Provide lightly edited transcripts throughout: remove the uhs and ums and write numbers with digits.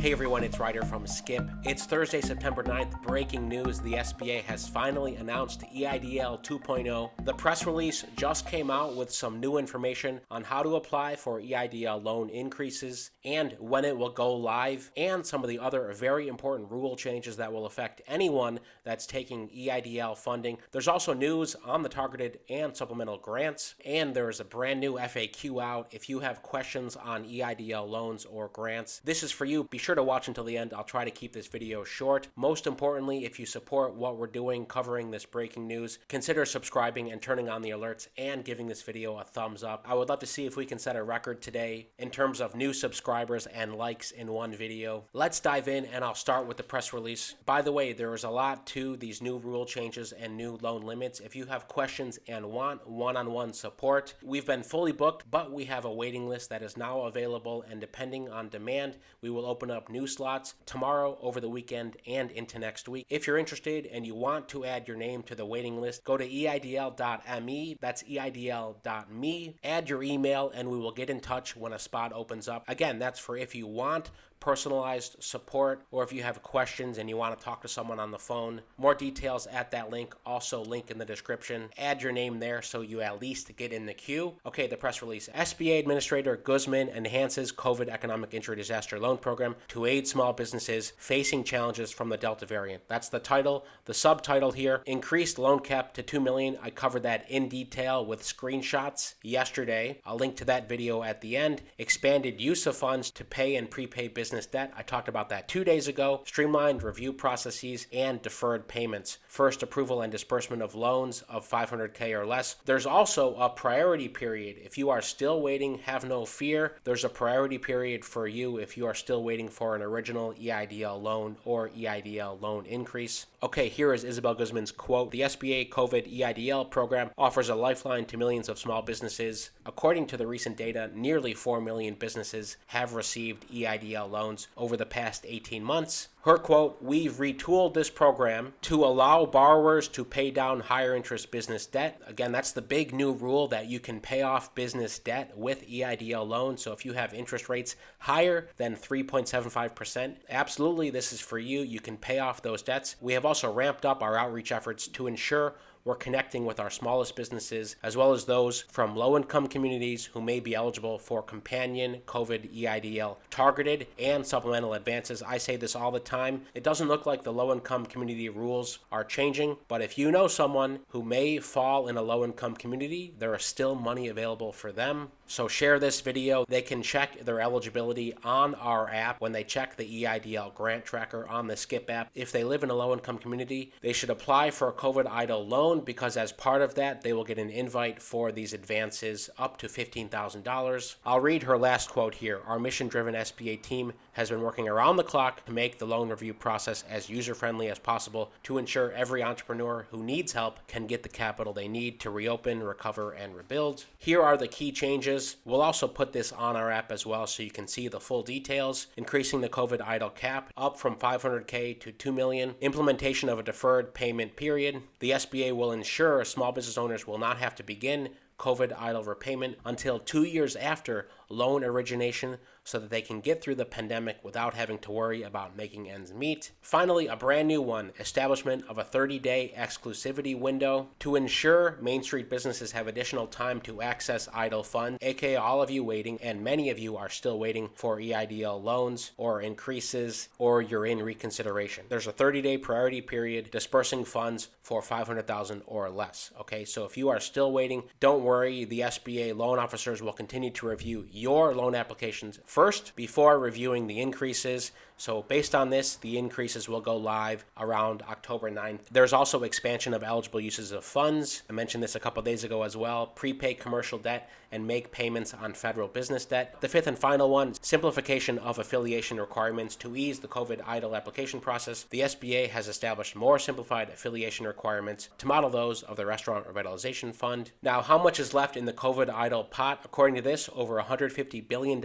Hey everyone, it's Ryder from Skip. It's Thursday, September 9th. Breaking news, the SBA has finally announced EIDL 2.0. The press release just came out with some new information on how to apply for EIDL loan increases and when it will go live, and some of the other very important rule changes that will affect anyone that's taking EIDL funding. There's also news on the targeted and supplemental grants, and there's a brand new FAQ out. If you have questions on EIDL loans or grants, this is for you. Be sure to watch until the end. I'll try to keep this video short. Most importantly, if you support what we're doing covering this breaking news, consider subscribing and turning on the alerts and giving this video a thumbs up. I would love to see if we can set a record today in terms of new subscribers and likes in one video. Let's dive in, and I'll start with the press release. By the way, there is a lot to these new rule changes and new loan limits. If you have questions and want one-on-one support, we've been fully booked, but we have a waiting list that is now available, and depending on demand, we will open up new slots tomorrow, over the weekend, and into next week. If you're interested and you want to add your name to the waiting list, go to EIDL.me. That's EIDL.me. Add your email and we will get in touch when a spot opens up. Again, that's for if you want personalized support or if you have questions and you want to talk to someone on the phone. More details at that link, also link in the description. Add your name there so you at least get in the queue. Okay, the press release. SBA Administrator Guzman enhances COVID Economic Injury Disaster Loan Program to aid small businesses facing challenges from the Delta variant. That's the title. The subtitle here, increased loan cap to $2 million. I covered that in detail with screenshots yesterday. I'll link to that video at the end. Expanded use of funds to pay and prepay business debt. I talked about that 2 days ago. Streamlined review processes and deferred payments. First approval and disbursement of loans of $500K or less. There's also a priority period. If you are still waiting, have no fear. There's a priority period for you if you are still waiting for an original EIDL loan or EIDL loan increase. Okay, here is Isabel Guzman's quote. The SBA COVID EIDL program offers a lifeline to millions of small businesses. According to the recent data, nearly 4 million businesses have received EIDL loans over the past 18 months. Her quote, "We've retooled this program to allow borrowers to pay down higher interest business debt." Again, that's the big new rule, that you can pay off business debt with EIDL loans. So if you have interest rates higher than 3.75%, absolutely this is for you. You can pay off those debts. We have also ramped up our outreach efforts to ensure we're connecting with our smallest businesses as well as those from low-income communities who may be eligible for companion COVID EIDL targeted and supplemental advances. I say this all the time. It doesn't look like the low-income community rules are changing, but if you know someone who may fall in a low-income community, there is still money available for them. So share this video. They can check their eligibility on our app when they check the EIDL grant tracker on the Skip app. If they live in a low-income community, they should apply for a COVID EIDL loan, because as part of that, they will get an invite for these advances up to $15,000. I'll read her last quote here. "Our mission-driven SBA team has been working around the clock to make the loan review process as user-friendly as possible to ensure every entrepreneur who needs help can get the capital they need to reopen, recover, and rebuild." Here are the key changes. We'll also put this on our app as well so you can see the full details. Increasing the COVID EIDL cap up from $500K to $2 million. Implementation of a deferred payment period. The SBA will ensure small business owners will not have to begin COVID EIDL repayment until 2 years after loan origination so that they can get through the pandemic without having to worry about making ends meet. Finally, a brand new one, establishment of a 30-day exclusivity window to ensure Main Street businesses have additional time to access EIDL funds, aka all of you waiting, and many of you are still waiting for EIDL loans or increases, or you're in reconsideration. There's a 30-day priority period dispersing funds for $500,000 or less. Okay, so if you are still waiting, don't worry. The SBA loan officers will continue to review your loan applications first before reviewing the increases. So based on this, the increases will go live around October 9th. There's also expansion of eligible uses of funds. I mentioned this a couple days ago as well. Prepay commercial debt and make payments on federal business debt. The fifth and final one, simplification of affiliation requirements to ease the COVID EIDL application process. The SBA has established more simplified affiliation requirements to model those of the Restaurant Revitalization Fund. Now, how much is left in the COVID EIDL pot? According to this, over $150 billion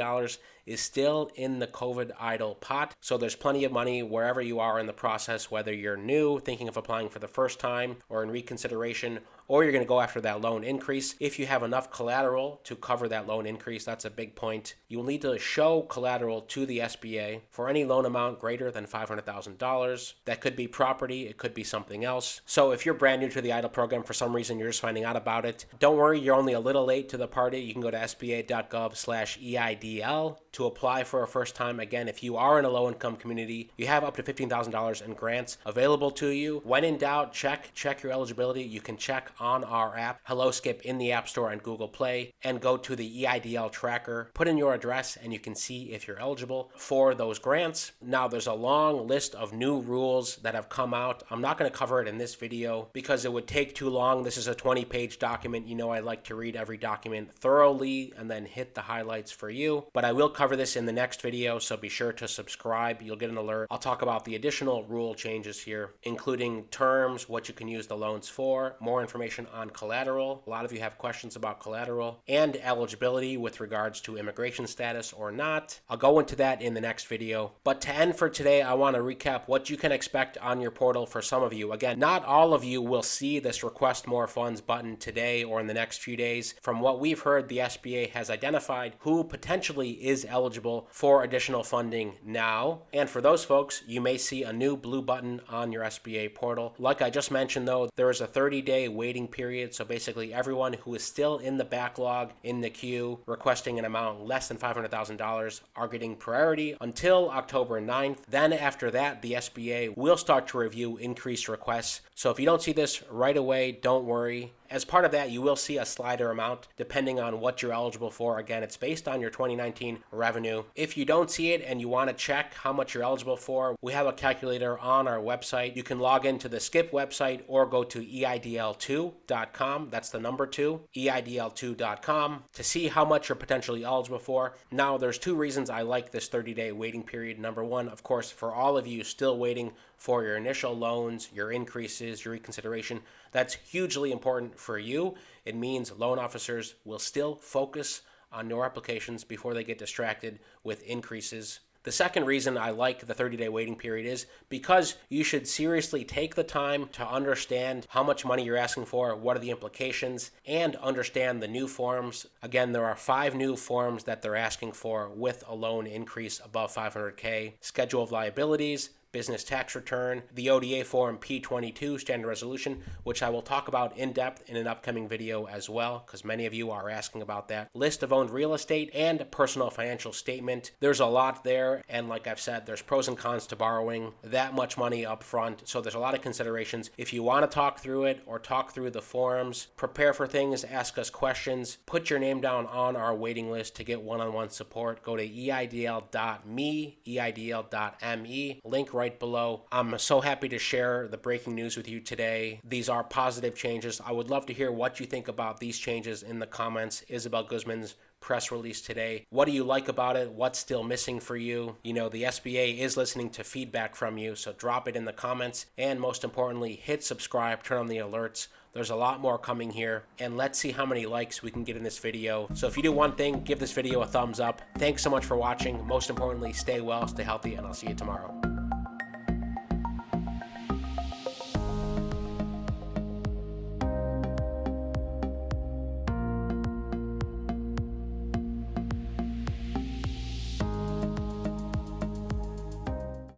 is still in the COVID EIDL pot. So there's plenty of money wherever you are in the process, whether you're new, thinking of applying for the first time, or in reconsideration, or you're going to go after that loan increase. If you have enough collateral to cover that loan increase, that's a big point. You will need to show collateral to the SBA for any loan amount greater than $500,000. That could be property, it could be something else. So if you're brand new to the EIDL program, for some reason you're just finding out about it, don't worry, you're only a little late to the party. You can go to sba.gov/EIDL to apply for a first time. Again, if you are in a low-income community, you have up to $15,000 in grants available to you. When in doubt, check your eligibility. You can check on our app, Hello Skip, in the App Store and Google Play, and go to the EIDL tracker, put in your address, and you can see if you're eligible for those grants. Now, there's a long list of new rules that have come out. I'm not going to cover it in this video because it would take too long. This is a 20-page document. You know I like to read every document thoroughly and then hit the highlights for you. But I will cover this in the next video, so be sure to subscribe. You'll get an alert. I'll talk about the additional rule changes here, including terms, what you can use the loans for, more information on collateral. A lot of you have questions about collateral, and eligibility with regards to immigration status or not. I'll go into that in the next video. But to end for today, I want to recap what you can expect on your portal for some of you. Again, not all of you will see this request more funds button today or in the next few days. From what we've heard, the SBA has identified who potentially is eligible for additional funding now. And for those folks, you may see a new blue button on your SBA portal. Like I just mentioned though, there is a 30-day waiting period. So basically everyone who is still in the backlog, in the queue, requesting an amount less than $500,000 are getting priority until October 9th. Then after that, the SBA will start to review increased requests. So if you don't see this right away, don't worry. As part of that, you will see a slider amount depending on what you're eligible for. Again, it's based on your 2019 revenue. If you don't see it and you want to check how much you're eligible for, we have a calculator on our website. You can log into the SKIP website or go to EIDL2.com. That's the number 2, EIDL2.com, to see how much you're potentially eligible for. Now, there's two reasons I like this 30-day waiting period. Number one, of course, for all of you still waiting for your initial loans, your increases, your reconsideration, that's hugely important for you. It means loan officers will still focus on your applications before they get distracted with increases. The second reason I like the 30-day waiting period is because you should seriously take the time to understand how much money you're asking for, what are the implications, and understand the new forms. Again, there are 5 new forms that they're asking for with a loan increase above $500K. Schedule of liabilities, business tax return, the ODA form P22 standard resolution, which I will talk about in depth in an upcoming video as well, because many of you are asking about that. List of owned real estate and personal financial statement. There's a lot there, and like I've said, there's pros and cons to borrowing that much money up front, so there's a lot of considerations. If you want to talk through it or talk through the forms, prepare for things, ask us questions, put your name down on our waiting list to get one-on-one support. Go to EIDL.me, EIDL.me, link right below. I'm so happy to share the breaking news with you today. These are positive changes. I would love to hear what you think about these changes in the comments. Isabel Guzman's press release today. What do you like about it? What's still missing for you? You know, the SBA is listening to feedback from you, so drop it in the comments. And most importantly, hit subscribe, turn on the alerts. There's a lot more coming here, and let's see how many likes we can get in this video. So if you do one thing, give this video a thumbs up. Thanks so much for watching. Most importantly, stay well, stay healthy, and I'll see you tomorrow.